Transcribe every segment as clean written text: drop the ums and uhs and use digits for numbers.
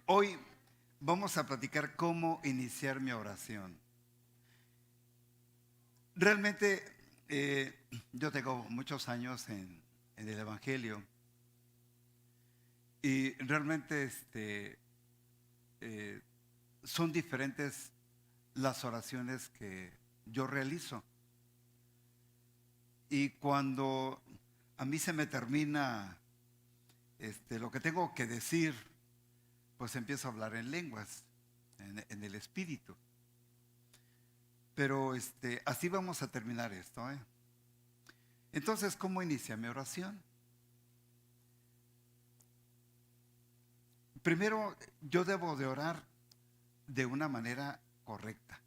Hoy vamos a platicar cómo iniciar mi oración. Realmente yo tengo muchos años en el Evangelio y realmente eh, son diferentes las oraciones que yo realizo. Y cuando a mí se me termina lo que tengo que decir, pues empiezo a hablar en lenguas, en el espíritu. Pero así vamos a terminar esto, ¿eh? Entonces, ¿cómo inicia mi oración? Primero, yo debo de orar de una manera correcta,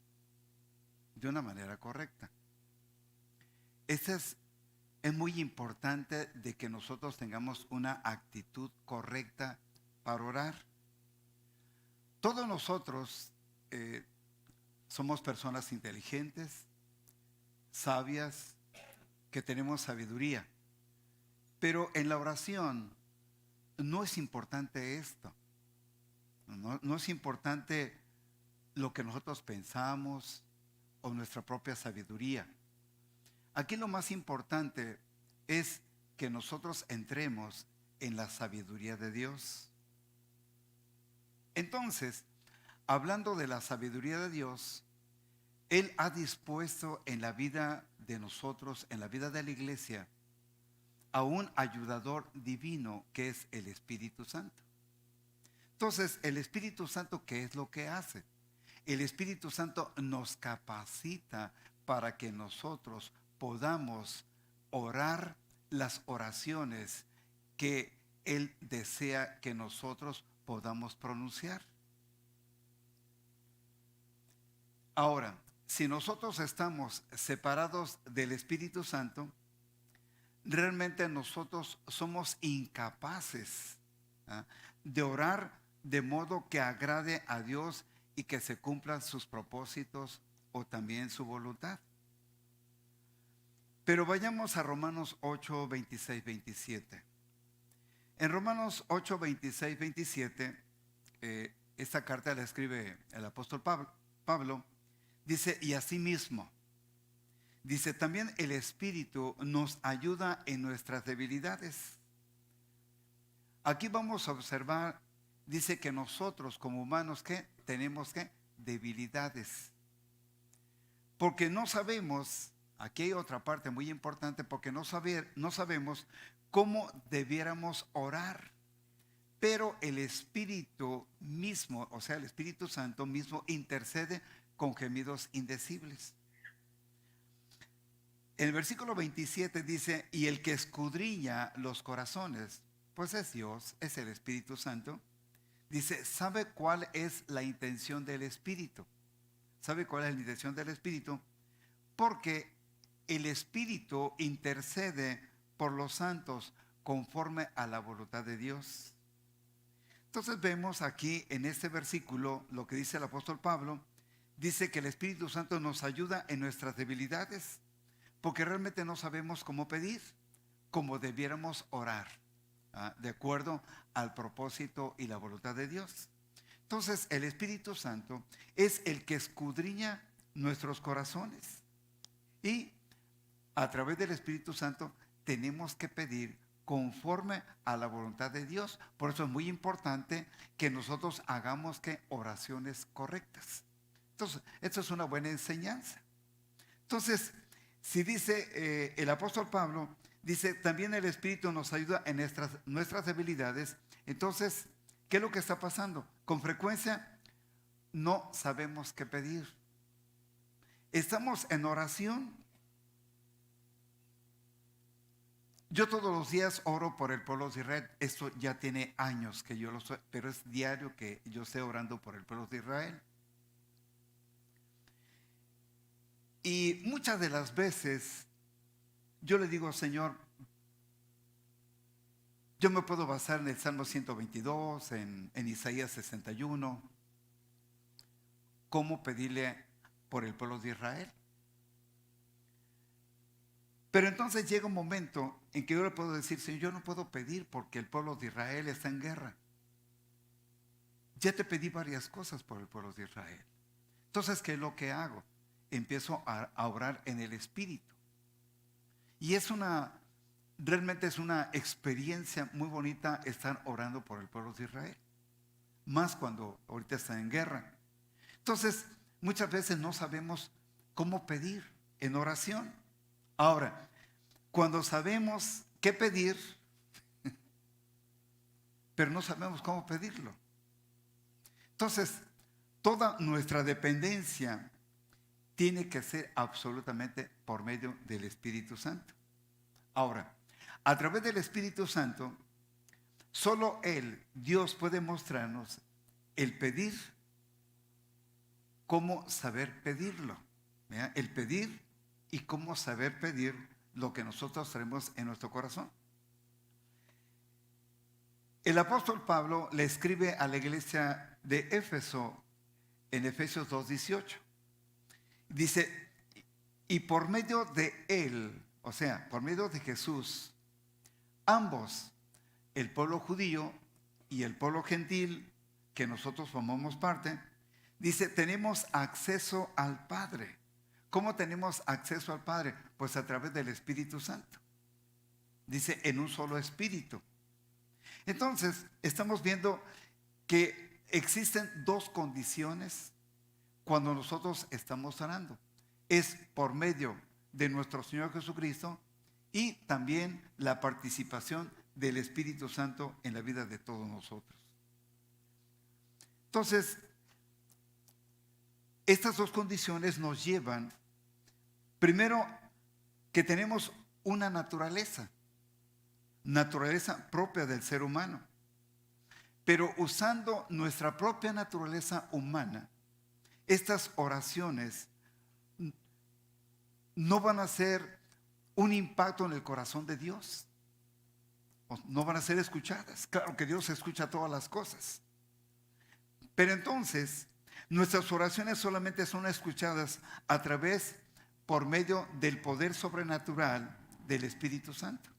de una manera correcta. Eso es muy importante de que nosotros tengamos una actitud correcta para orar. Todos nosotros eh, somos personas inteligentes, sabias, que tenemos sabiduría, pero en la oración no es importante esto. No es importante lo que nosotros pensamos o nuestra propia sabiduría. Aquí lo más importante es que nosotros entremos en la sabiduría de Dios. Entonces, hablando de la sabiduría de Dios, Él ha dispuesto en la vida de nosotros, en la vida de la iglesia, a un ayudador divino que es el Espíritu Santo. Entonces, el Espíritu Santo, ¿qué es lo que hace? El Espíritu Santo nos capacita para que nosotros podamos orar las oraciones que Él desea que nosotros podamos pronunciar. Ahora, si nosotros estamos separados del Espíritu Santo, realmente nosotros somos incapaces, ¿ah?, de orar de modo que agrade a Dios y que se cumplan sus propósitos o también su voluntad. Pero vayamos a Romanos 8, 26, 27. En Romanos 8, 26, 27, esta carta la escribe el apóstol Pablo, dice, y asimismo, dice, también el Espíritu nos ayuda en nuestras debilidades. Aquí vamos a observar, dice que nosotros como humanos, ¿qué? Tenemos ¿qué? Debilidades. Porque no sabemos, aquí hay otra parte muy importante, porque no sabemos cómo debiéramos orar. Pero el Espíritu mismo, o sea, el Espíritu Santo mismo intercede con gemidos indecibles. El versículo 27 dice, y el que escudriña los corazones, pues es Dios, es el Espíritu Santo. Dice, ¿sabe cuál es la intención del Espíritu? ¿Sabe cuál es la intención del Espíritu? Porque el Espíritu intercede por los santos conforme a la voluntad de Dios. Entonces vemos aquí en este versículo lo que dice el apóstol Pablo. Dice que el Espíritu Santo nos ayuda en nuestras debilidades, porque realmente no sabemos cómo pedir, cómo debiéramos orar, de acuerdo al propósito y la voluntad de Dios. Entonces el Espíritu Santo es el que escudriña nuestros corazones. Y a través del Espíritu Santo tenemos que pedir conforme a la voluntad de Dios. Por eso es muy importante que nosotros hagamos ¿qué? Oraciones correctas. Entonces, esto es una buena enseñanza. Entonces, si dice el apóstol Pablo, dice, también el Espíritu nos ayuda en nuestras debilidades. Entonces, ¿qué es lo que está pasando? Con frecuencia no sabemos qué pedir. Estamos en oración. Yo todos los días oro por el pueblo de Israel. Esto ya tiene años que yo lo sé, pero es diario que yo esté orando por el pueblo de Israel. Y muchas de las veces yo le digo, Señor, yo me puedo basar en el Salmo 122, en Isaías 61, cómo pedirle por el pueblo de Israel. Pero entonces llega un momento en que yo le puedo decir, Señor, yo no puedo pedir porque el pueblo de Israel está en guerra. ya te pedí varias cosas por el pueblo de Israel. Entonces, ¿qué es lo que hago? Empiezo a orar en el Espíritu. Y realmente es una experiencia muy bonita estar orando por el pueblo de Israel. Más cuando ahorita está en guerra. Entonces, muchas veces no sabemos cómo pedir en oración. Ahora, cuando sabemos qué pedir, pero no sabemos cómo pedirlo. Entonces, toda nuestra dependencia tiene que ser absolutamente por medio del Espíritu Santo. Ahora, a través del Espíritu Santo, solo Él, Dios, puede mostrarnos el pedir, cómo saber pedirlo. ¿Verdad? El pedir y cómo saber pedir lo que nosotros tenemos en nuestro corazón. El apóstol Pablo le escribe a la iglesia de Éfeso en Efesios 2:18. Dice, y por medio de Él, o sea, por medio de Jesús, ambos, el pueblo judío y el pueblo gentil, que nosotros formamos parte, dice, tenemos acceso al Padre. ¿Cómo tenemos acceso al Padre? Pues a través del Espíritu Santo. Dice, en un solo espíritu. Entonces, estamos viendo que existen dos condiciones cuando nosotros estamos orando. Es por medio de nuestro Señor Jesucristo y también la participación del Espíritu Santo en la vida de todos nosotros. Entonces, estas dos condiciones nos llevan, primero, que tenemos una naturaleza propia del ser humano. Pero usando nuestra propia naturaleza humana, estas oraciones no van a hacer un impacto en el corazón de Dios. No van a ser escuchadas. Claro que Dios escucha todas las cosas. Pero entonces, nuestras oraciones solamente son escuchadas por medio del poder sobrenatural del Espíritu Santo.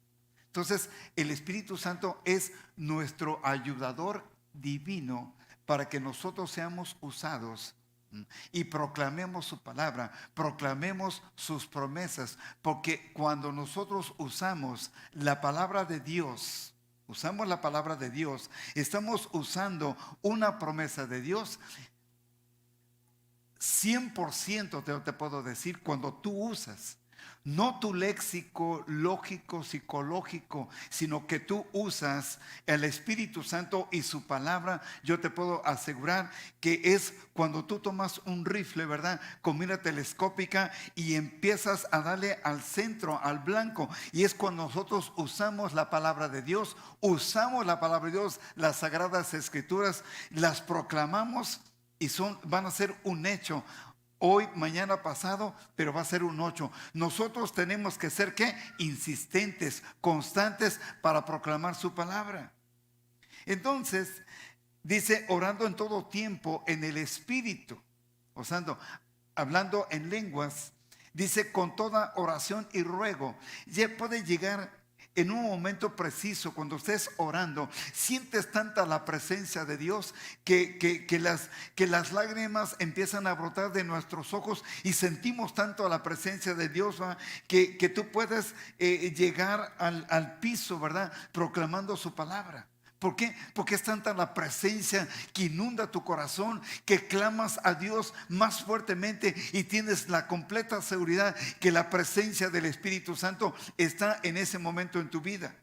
Entonces, el Espíritu Santo es nuestro ayudador divino para que nosotros seamos usados y proclamemos su palabra, proclamemos sus promesas, porque cuando nosotros usamos la palabra de Dios, estamos usando una promesa de Dios. 100% te puedo decir, cuando tú usas no tu léxico lógico, psicológico, sino que tú usas el Espíritu Santo y su palabra, yo te puedo asegurar que es cuando tú tomas un rifle, ¿verdad?, con mira telescópica y empiezas a darle al centro, al blanco, y es cuando nosotros usamos la palabra de Dios, las Sagradas Escrituras, las proclamamos y van a ser un hecho. Hoy, mañana, pasado, pero va a ser un 8. Nosotros tenemos que ser, ¿qué? Insistentes, constantes para proclamar su palabra. Entonces, dice, orando en todo tiempo en el Espíritu, hablando en lenguas, dice, con toda oración y ruego. Ya puede llegar en un momento preciso, cuando estés orando, sientes tanta la presencia de Dios que las lágrimas empiezan a brotar de nuestros ojos y sentimos tanto la presencia de Dios, ¿verdad?, que tú puedes llegar al piso, ¿verdad?, proclamando su palabra. ¿Por qué? Porque es tanta la presencia que inunda tu corazón, que clamas a Dios más fuertemente y tienes la completa seguridad que la presencia del Espíritu Santo está en ese momento en tu vida.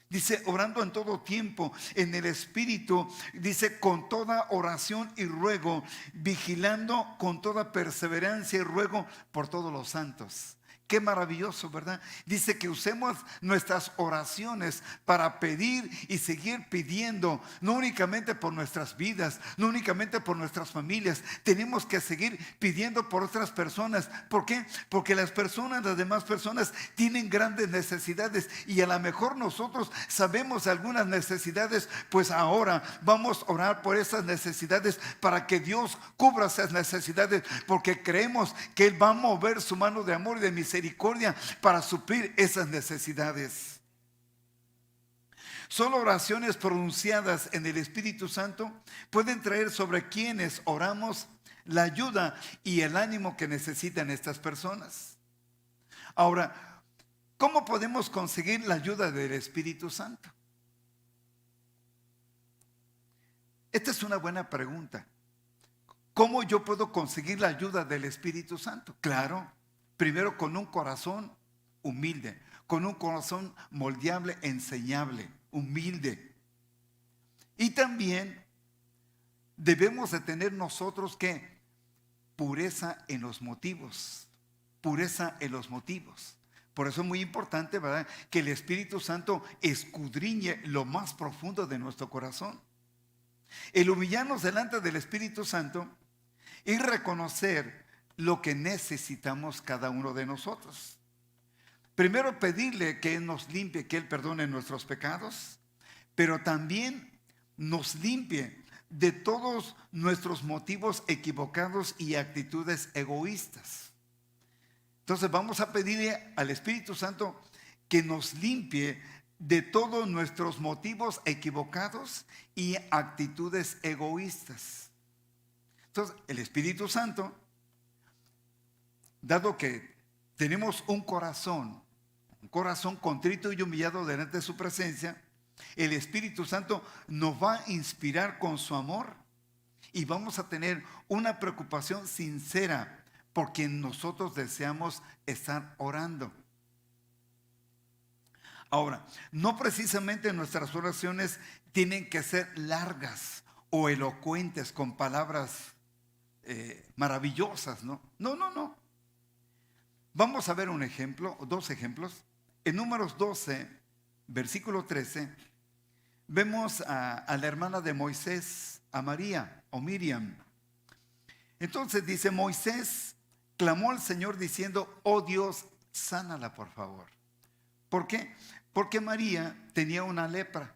Dice, orando en todo tiempo en el Espíritu, dice, con toda oración y ruego, vigilando con toda perseverancia y ruego por todos los santos. Qué maravilloso, ¿verdad? Dice que usemos nuestras oraciones para pedir y seguir pidiendo, no únicamente por nuestras vidas, no únicamente por nuestras familias. Tenemos que seguir pidiendo por otras personas. ¿Por qué? Porque las demás personas tienen grandes necesidades y a lo mejor nosotros sabemos algunas necesidades, pues ahora vamos a orar por esas necesidades para que Dios cubra esas necesidades, porque creemos que Él va a mover su mano de amor y de misericordia para suplir esas necesidades. Solo oraciones pronunciadas en el Espíritu Santo pueden traer sobre quienes oramos la ayuda y el ánimo que necesitan estas personas. Ahora, ¿cómo podemos conseguir la ayuda del Espíritu Santo? Esta es una buena pregunta. ¿Cómo yo puedo conseguir la ayuda del Espíritu Santo? Claro, primero con un corazón humilde, con un corazón moldeable, enseñable, humilde. Y también debemos de tener nosotros que pureza en los motivos, pureza en los motivos. Por eso es muy importante, ¿verdad?, que el Espíritu Santo escudriñe lo más profundo de nuestro corazón. El humillarnos delante del Espíritu Santo y reconocer lo que necesitamos cada uno de nosotros. Primero pedirle que Él nos limpie, que Él perdone nuestros pecados, pero también nos limpie de todos nuestros motivos equivocados y actitudes egoístas. Entonces vamos a pedirle al Espíritu Santo que nos limpie de todos nuestros motivos equivocados y actitudes egoístas. Entonces, el Espíritu Santo, dado que tenemos un corazón contrito y humillado delante de su presencia, el Espíritu Santo nos va a inspirar con su amor y vamos a tener una preocupación sincera por quien nosotros deseamos estar orando. Ahora, no precisamente nuestras oraciones tienen que ser largas o elocuentes con palabras maravillosas, ¿no? No. Vamos a ver un ejemplo, dos ejemplos. En Números 12, versículo 13, vemos a la hermana de Moisés, a María o Miriam. Entonces dice: Moisés clamó al Señor diciendo: oh Dios, sánala por favor. ¿Por qué? Porque María tenía una lepra.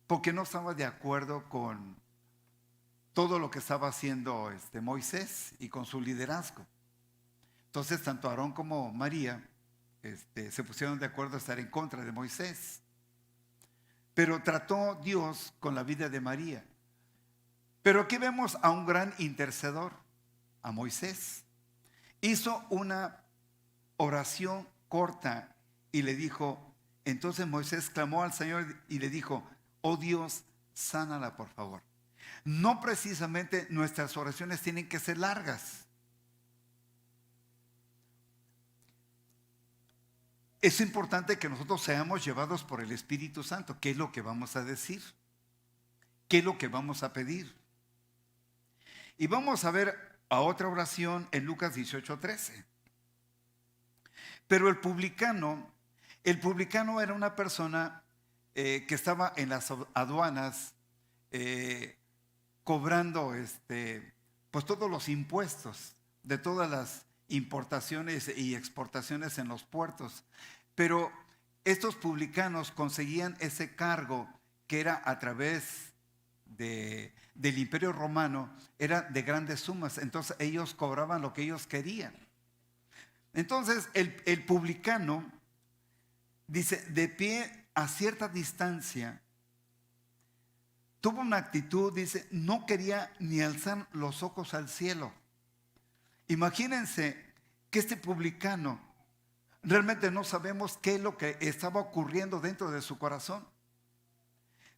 Porque no estaba de acuerdo con todo lo que estaba haciendo Moisés y con su liderazgo. Entonces tanto Aarón como María se pusieron de acuerdo a estar en contra de Moisés. Pero trató Dios con la vida de María. Pero aquí vemos a un gran intercedor, a Moisés. Hizo una oración corta y le dijo, entonces Moisés clamó al Señor y le dijo: oh Dios, sánala por favor. No precisamente nuestras oraciones tienen que ser largas. Es importante que nosotros seamos llevados por el Espíritu Santo. ¿Qué es lo que vamos a decir? ¿Qué es lo que vamos a pedir? Y vamos a ver a otra oración en Lucas 18:13. Pero el publicano era una persona que estaba en las aduanas cobrando pues todos los impuestos de todas las importaciones y exportaciones en los puertos. Pero estos publicanos conseguían ese cargo que era a través del Imperio Romano, era de grandes sumas. Entonces ellos cobraban lo que ellos querían. Entonces el publicano dice, de pie a cierta distancia, tuvo una actitud, dice, no quería ni alzar los ojos al cielo. Imagínense que este publicano, realmente no sabemos qué es lo que estaba ocurriendo dentro de su corazón.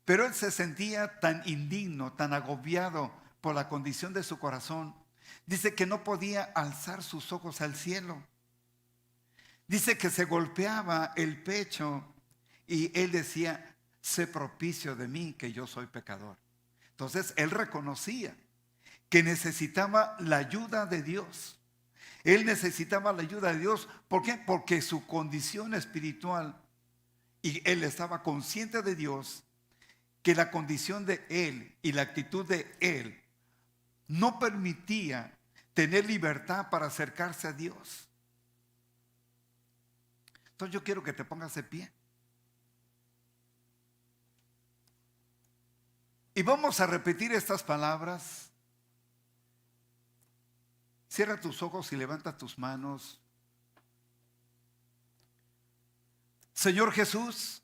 Pero él se sentía tan indigno, tan agobiado por la condición de su corazón. Dice que no podía alzar sus ojos al cielo. Dice que se golpeaba el pecho y él decía, sé propicio de mí, que yo soy pecador. Entonces él reconocía que necesitaba la ayuda de Dios. Él necesitaba la ayuda de Dios. ¿Por qué? Porque su condición espiritual, y él estaba consciente de Dios, que la condición de él y la actitud de él no permitía tener libertad para acercarse a Dios. Entonces yo quiero que te pongas de pie. Y vamos a repetir estas palabras. Cierra tus ojos y levanta tus manos. Señor Jesús,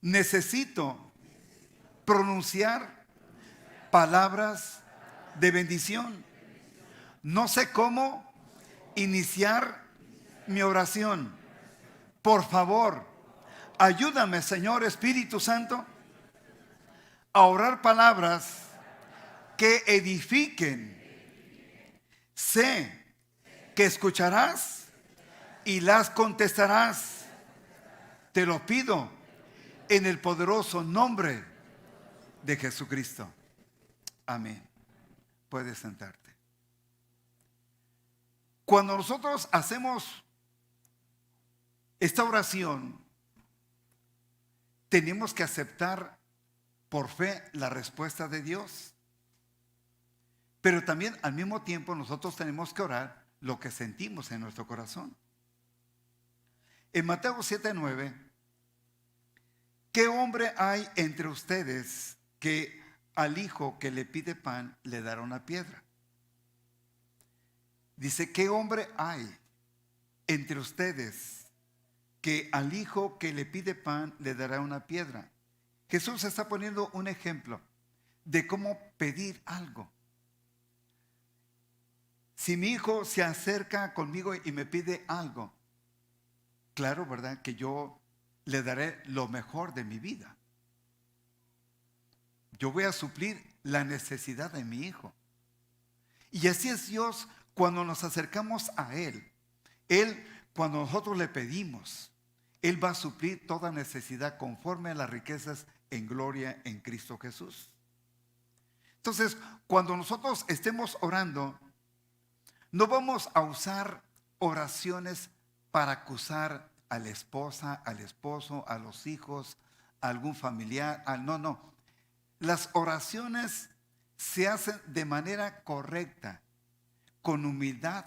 necesito pronunciar palabras de bendición. No sé cómo iniciar mi oración. Por favor, ayúdame, Señor Espíritu Santo, a orar palabras que edifiquen. Sé que escucharás y las contestarás. Te lo pido en el poderoso nombre de Jesucristo. Amén. Puedes sentarte. Cuando nosotros hacemos esta oración, tenemos que aceptar por fe la respuesta de Dios. Pero también al mismo tiempo nosotros tenemos que orar lo que sentimos en nuestro corazón. En Mateo 7:9, ¿qué hombre hay entre ustedes que al hijo que le pide pan le dará una piedra? Dice, ¿qué hombre hay entre ustedes que al hijo que le pide pan le dará una piedra? Jesús está poniendo un ejemplo de cómo pedir algo. Si mi hijo se acerca conmigo y me pide algo, claro, ¿verdad? Que yo le daré lo mejor de mi vida. Yo voy a suplir la necesidad de mi hijo. Y así es Dios cuando nos acercamos a Él. Él, cuando nosotros le pedimos, Él va a suplir toda necesidad conforme a las riquezas en gloria en Cristo Jesús. Entonces, cuando nosotros estemos orando, no vamos a usar oraciones para acusar a la esposa, al esposo, a los hijos, a algún familiar. No. Las oraciones se hacen de manera correcta, con humildad,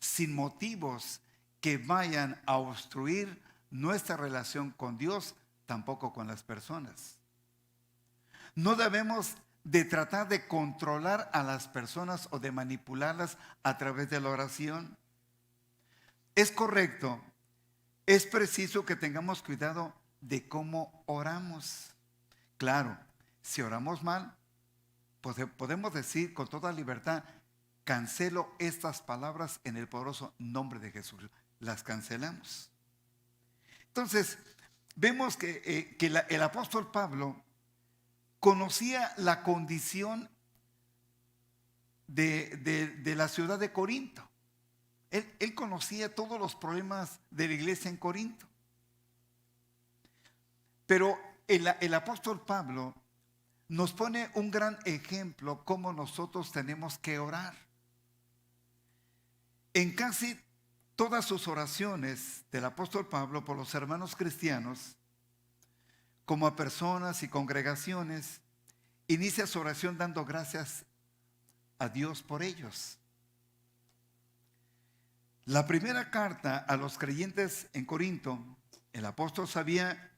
sin motivos que vayan a obstruir nuestra relación con Dios, tampoco con las personas. No debemos de tratar de controlar a las personas o de manipularlas a través de la oración. Es correcto, es preciso que tengamos cuidado de cómo oramos. Claro, si oramos mal, pues podemos decir con toda libertad, cancelo estas palabras en el poderoso nombre de Jesús. Las cancelamos. Entonces, vemos que el apóstol Pablo conocía la condición de la ciudad de Corinto. Él conocía todos los problemas de la iglesia en Corinto. Pero el apóstol Pablo nos pone un gran ejemplo cómo nosotros tenemos que orar. En casi todas sus oraciones del apóstol Pablo por los hermanos cristianos, como a personas y congregaciones, inicia su oración dando gracias a Dios por ellos. La primera carta a los creyentes en Corinto, el apóstol sabía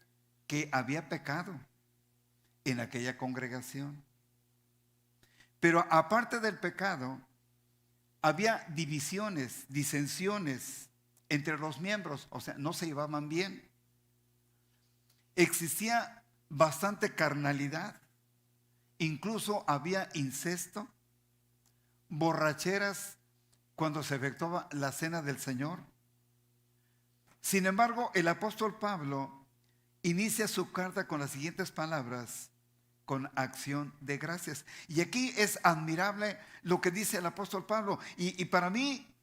que había pecado en aquella congregación. Pero aparte del pecado, había divisiones, disensiones entre los miembros, o sea, no se llevaban bien. Existía bastante carnalidad, incluso había incesto, borracheras cuando se efectuaba la cena del Señor. Sin embargo, el apóstol Pablo inicia su carta con las siguientes palabras: con acción de gracias. Y aquí es admirable lo que dice el apóstol Pablo. Y para mí,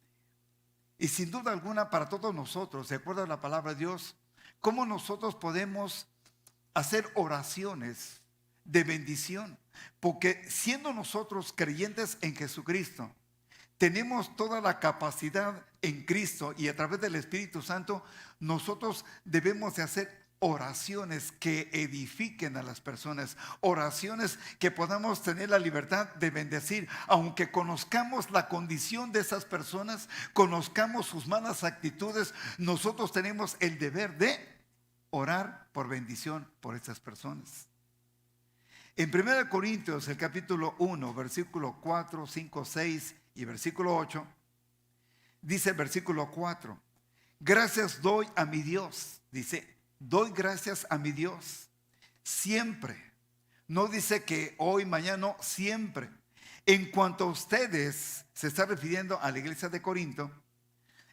y sin duda alguna para todos nosotros, de acuerdo a la palabra de Dios, cómo nosotros podemos hacer oraciones de bendición. Porque siendo nosotros creyentes en Jesucristo, tenemos toda la capacidad en Cristo y a través del Espíritu Santo, nosotros debemos de hacer oraciones que edifiquen a las personas, oraciones que podamos tener la libertad de bendecir, aunque conozcamos la condición de esas personas, conozcamos sus malas actitudes, nosotros tenemos el deber de orar por bendición por estas personas. En 1 Corintios, el capítulo 1, versículo 4, 5, 6 y versículo 8, dice el versículo 4, gracias doy a mi Dios, dice, doy gracias a mi Dios siempre. No dice que hoy, mañana, no, siempre. En cuanto a ustedes, se está refiriendo a la iglesia de Corinto,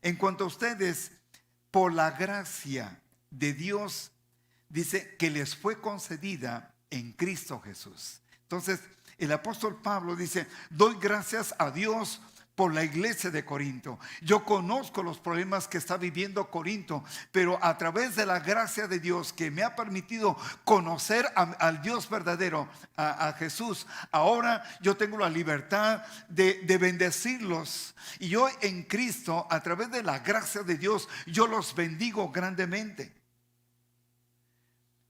en cuanto a ustedes, por la gracia de Dios, dice que les fue concedida en Cristo Jesús. Entonces, el apóstol Pablo dice, doy gracias a Dios por la iglesia de Corinto. Yo conozco los problemas que está viviendo Corinto, pero a través de la gracia de Dios que me ha permitido conocer al Dios verdadero, a Jesús, ahora yo tengo la libertad de bendecirlos. Y hoy en Cristo, a través de la gracia de Dios, yo los bendigo grandemente.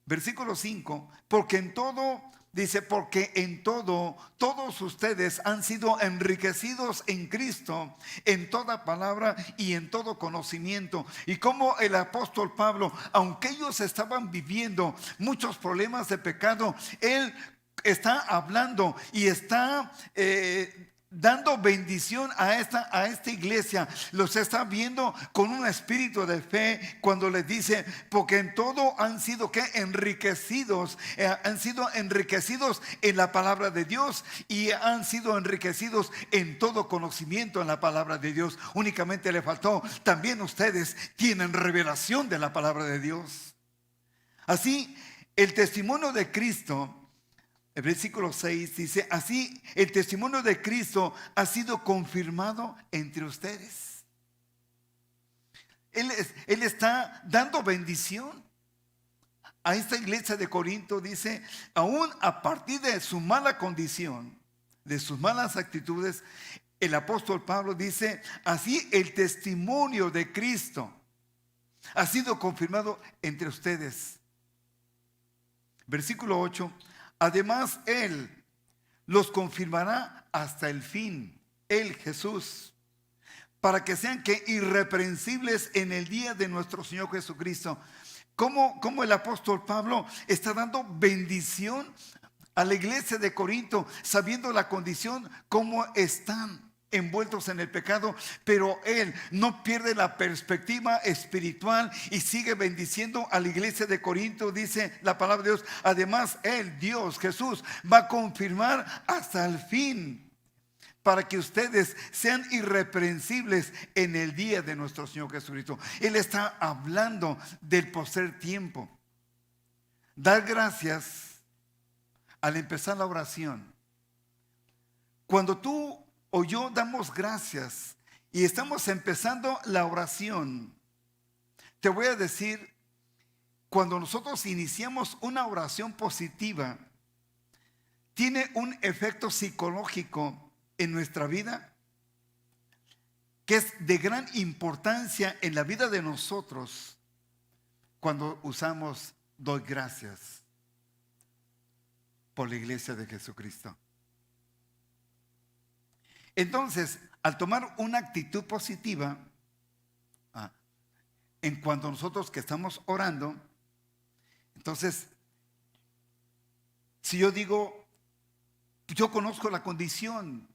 Versículo 5, porque en todo... Dice, porque en todo, todos ustedes han sido enriquecidos en Cristo, en toda palabra y en todo conocimiento. Y como el apóstol Pablo, aunque ellos estaban viviendo muchos problemas de pecado, él está hablando y está dando bendición a esta iglesia. Los está viendo con un espíritu de fe cuando les dice, porque en todo han sido enriquecidos, han sido enriquecidos en la palabra de Dios y han sido enriquecidos en todo conocimiento en la palabra de Dios. Únicamente le faltó, también ustedes tienen revelación de la palabra de Dios. Así, el testimonio de Cristo, el versículo 6 dice, así el testimonio de Cristo ha sido confirmado entre ustedes. Él está dando bendición a esta iglesia de Corinto. Dice, aún a partir de su mala condición, de sus malas actitudes, el apóstol Pablo dice, así el testimonio de Cristo ha sido confirmado entre ustedes. Versículo 8, además Él los confirmará hasta el fin, Él, Jesús, para que sean irreprensibles en el día de nuestro Señor Jesucristo. Como el apóstol Pablo está dando bendición a la iglesia de Corinto, sabiendo la condición, cómo están envueltos en el pecado, pero él no pierde la perspectiva espiritual y sigue bendiciendo a la iglesia de Corinto. Dice la palabra de Dios, además él, Dios, Jesús, va a confirmar hasta el fin, para que ustedes sean irreprensibles en el día de nuestro Señor Jesucristo. Él está hablando del postrer tiempo. Dar gracias al empezar la oración. Cuando tú o yo damos gracias y estamos empezando la oración, te voy a decir, cuando nosotros iniciamos una oración positiva, tiene un efecto psicológico en nuestra vida que es de gran importancia en la vida de nosotros cuando usamos doy gracias por la iglesia de Jesucristo. Entonces, al tomar una actitud positiva, en cuanto nosotros que estamos orando, entonces, si yo digo, yo conozco la condición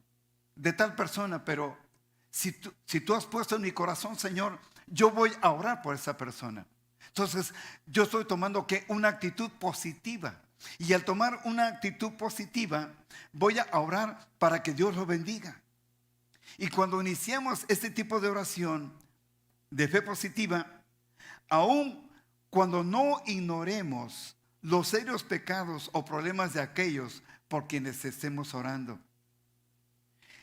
de tal persona, pero si tú has puesto en mi corazón, Señor, yo voy a orar por esa persona. Entonces, yo estoy tomando una actitud positiva. Y al tomar una actitud positiva, voy a orar para que Dios lo bendiga. Y cuando iniciamos este tipo de oración de fe positiva, aun cuando no ignoremos los serios pecados o problemas de aquellos por quienes estemos orando.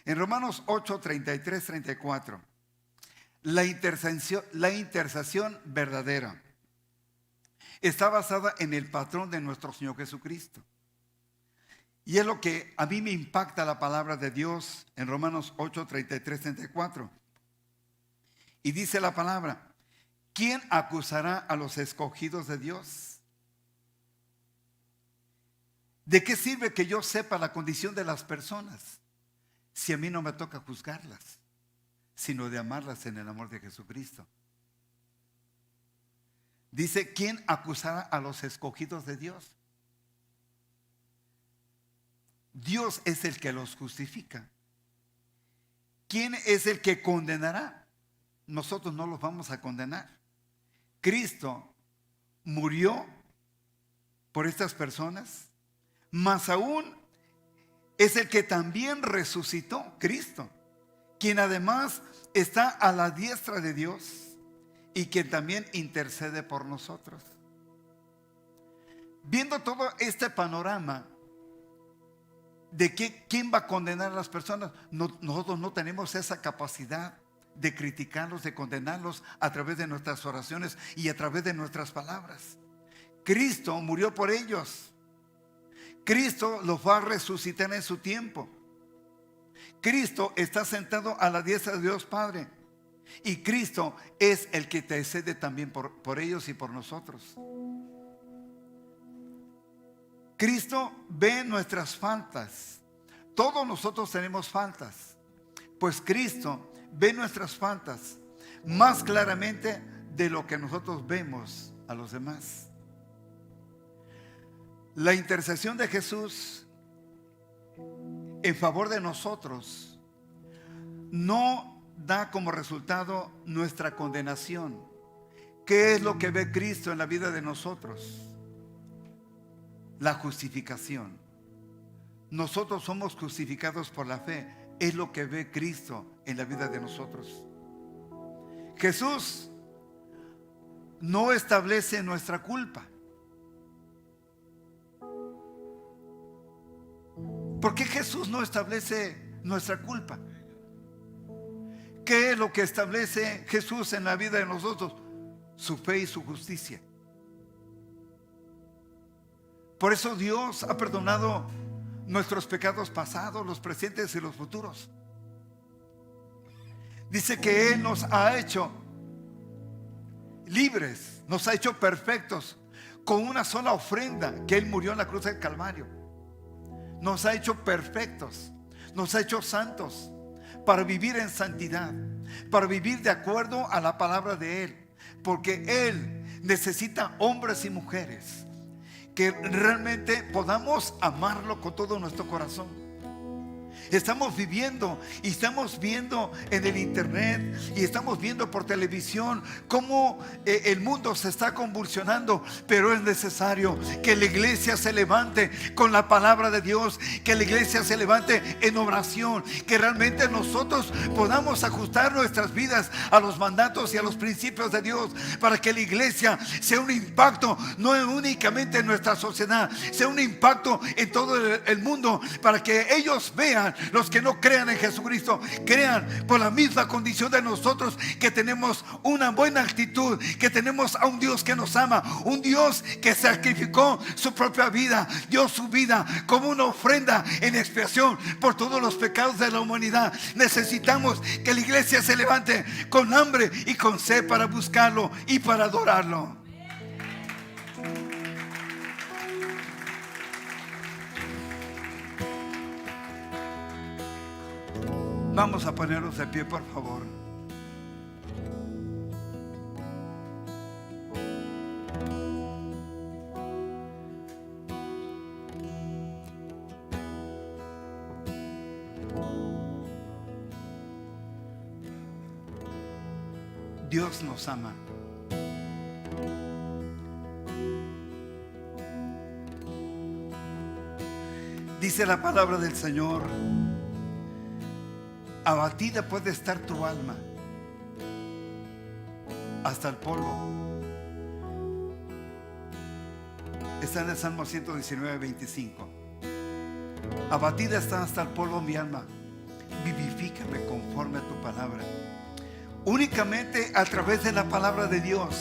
En Romanos 8, 33, 34, la intercesión verdadera está basada en el patrón de nuestro Señor Jesucristo. Y es lo que a mí me impacta la palabra de Dios en Romanos 8, 33, 34. Y dice la palabra, ¿quién acusará a los escogidos de Dios? ¿De qué sirve que yo sepa la condición de las personas si a mí no me toca juzgarlas, sino de amarlas en el amor de Jesucristo? Dice, ¿quién acusará a los escogidos de Dios? Dios es el que los justifica. ¿Quién es el que condenará? Nosotros no los vamos a condenar. Cristo murió por estas personas, más aún es el que también resucitó, Cristo, quien además está a la diestra de Dios y quien también intercede por nosotros. Viendo todo este panorama de quién va a condenar a las personas, nosotros no tenemos esa capacidad de criticarlos, de condenarlos a través de nuestras oraciones y a través de nuestras palabras. Cristo murió por ellos. Cristo los va a resucitar en su tiempo. Cristo está sentado a la diestra de Dios Padre. Y Cristo es el que intercede también por ellos y por nosotros. Cristo ve nuestras faltas. Todos nosotros tenemos faltas, pues Cristo ve nuestras faltas más claramente de lo que nosotros vemos a los demás. La intercesión de Jesús en favor de nosotros no da como resultado nuestra condenación. ¿Qué es lo que ve Cristo en la vida de nosotros? La justificación. Nosotros somos justificados por la fe. Es lo que ve Cristo en la vida de nosotros. Jesús no establece nuestra culpa. ¿Por qué Jesús no establece nuestra culpa? ¿Qué es lo que establece Jesús en la vida de nosotros? Su fe y su justicia. Por eso Dios ha perdonado nuestros pecados pasados, los presentes y los futuros. Dice que Él nos ha hecho libres, nos ha hecho perfectos con una sola ofrenda, que Él murió en la cruz del Calvario. Nos ha hecho perfectos, nos ha hecho santos para vivir en santidad, para vivir de acuerdo a la palabra de Él, porque Él necesita hombres y mujeres que realmente podamos amarlo con todo nuestro corazón. Estamos viviendo y estamos viendo en el internet y estamos viendo por televisión cómo el mundo se está convulsionando, pero es necesario que la iglesia se levante con la palabra de Dios, que la iglesia se levante en oración, que realmente nosotros podamos ajustar nuestras vidas a los mandatos y a los principios de Dios, para que la iglesia sea un impacto no únicamente en nuestra sociedad, sea un impacto en todo el mundo, para que ellos vean, los que no crean en Jesucristo, crean por la misma condición de nosotros, que tenemos una buena actitud, que tenemos a un Dios que nos ama, un Dios que sacrificó su propia vida, dio su vida como una ofrenda en expiación por todos los pecados de la humanidad. Necesitamos que la iglesia se levante con hambre y con sed para buscarlo y para adorarlo. Vamos a ponernos de pie, por favor. Dios nos ama. Dice la palabra del Señor: abatida puede estar tu alma hasta el polvo. Está en el Salmo 119, 25. Abatida está hasta el polvo mi alma, vivifícame conforme a tu palabra. Únicamente a través de la palabra de Dios,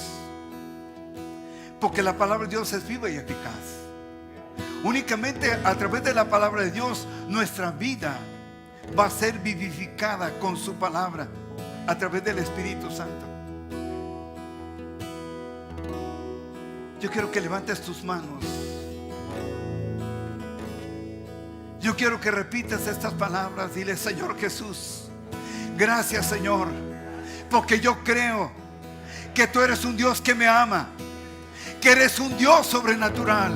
porque la palabra de Dios es viva y eficaz. Únicamente a través de la palabra de Dios nuestra vida va a ser vivificada con su palabra a través del Espíritu Santo. Yo quiero que levantes tus manos. Yo quiero que repitas estas palabras. Dile: Señor Jesús, gracias, Señor, porque yo creo que tú eres un Dios que me ama, que eres un Dios sobrenatural,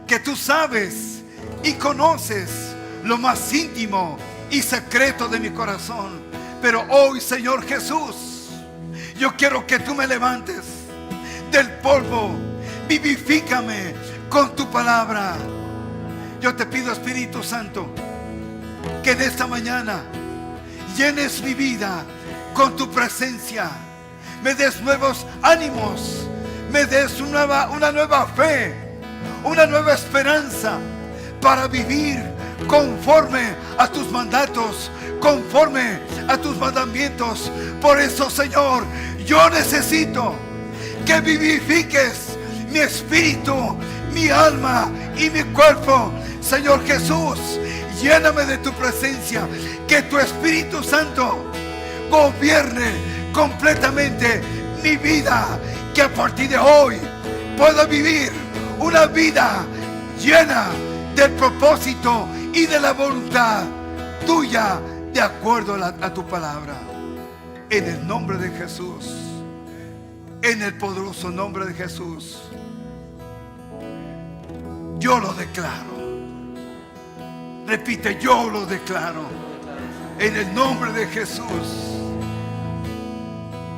que tú sabes y conoces lo más íntimo y secreto de mi corazón. Pero hoy, Señor Jesús, yo quiero que tú me levantes del polvo, Vivifícame con tu palabra. Yo te pido, Espíritu Santo, que en esta mañana llenes mi vida con tu presencia. Me des nuevos ánimos. Me des una nueva fe, una nueva esperanza para vivir conforme a tus mandatos, conforme a tus mandamientos. Por eso, Señor, yo necesito que vivifiques mi espíritu, mi alma y mi cuerpo. Señor Jesús, lléname de tu presencia, que tu Espíritu Santo gobierne completamente mi vida, que a partir de hoy pueda vivir una vida llena del propósito y de la voluntad tuya, de acuerdo a tu palabra. En el nombre de Jesús, en el poderoso nombre de Jesús, yo lo declaro. Repite, yo lo declaro. En el nombre de Jesús.